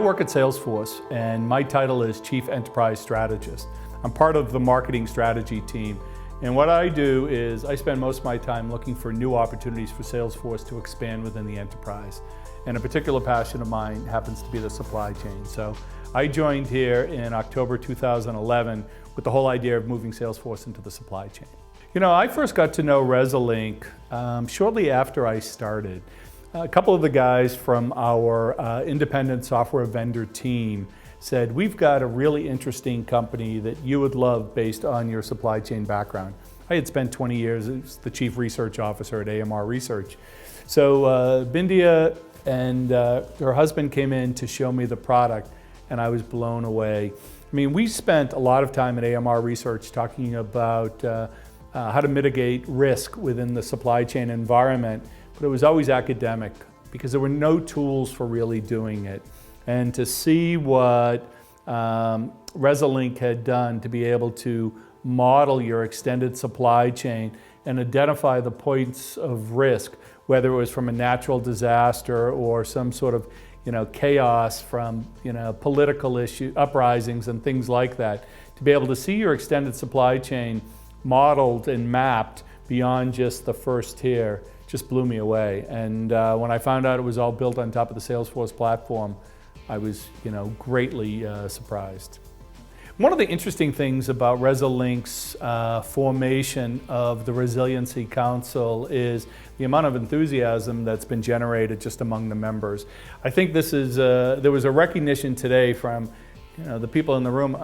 I work at Salesforce, and my title is Chief Enterprise Strategist. I'm part of the marketing strategy team, and what I do is I spend most of my time looking for new opportunities for Salesforce to expand within the enterprise. And a particular passion of mine happens to be the supply chain. So I joined here in October 2011 with the whole idea of moving Salesforce into the supply chain. You know, I first got to know Resiliency shortly after I started. A couple of the guys from our independent software vendor team said, we've got a really interesting company that you would love based on your supply chain background. I had spent 20 years as the chief research officer at AMR Research. So Bindia and her husband came in to show me the product, and I was blown away. I mean, we spent a lot of time at AMR Research talking about how to mitigate risk within the supply chain environment, but it was always academic because there were no tools for really doing it. And to see what Resiliency had done to be able to model your extended supply chain and identify the points of risk, whether it was from a natural disaster or some sort of chaos from political issue, uprisings and things like that, to be able to see your extended supply chain modeled and mapped beyond just the first tier just blew me away. And when I found out it was all built on top of the Salesforce platform, I was greatly surprised. One of the interesting things about Resiliency's formation of the Resiliency Council is the amount of enthusiasm that's been generated just among the members. I think this is, there was a recognition today from the people in the room.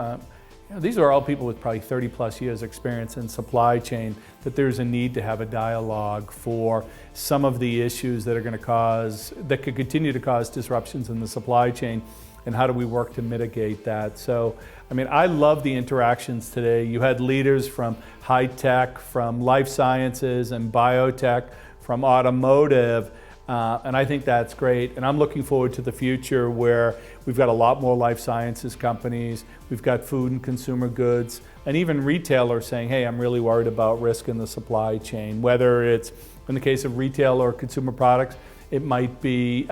These are all people with probably 30 plus years experience in supply chain, that there's a need to have a dialogue for some of the issues that are going to cause, that could continue to cause disruptions in the supply chain, and how do we work to mitigate that. So, I mean, I love the interactions today. You had leaders from high tech, from life sciences and biotech, from automotive, and I think that's great. And I'm looking forward to the future where we've got a lot more life sciences companies, we've got food and consumer goods, and even retailers saying, hey, I'm really worried about risk in the supply chain. Whether it's, in the case of retail or consumer products, it might be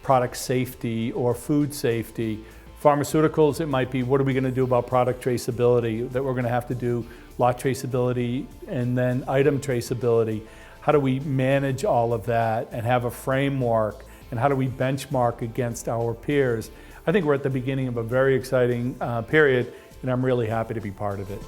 product safety or food safety. Pharmaceuticals, it might be, what are we going to do about product traceability, that we're going to have to do lot traceability and then item traceability. How do we manage all of that and have a framework, and how do we benchmark against our peers? I think we're at the beginning of a very exciting period, and I'm really happy to be part of it.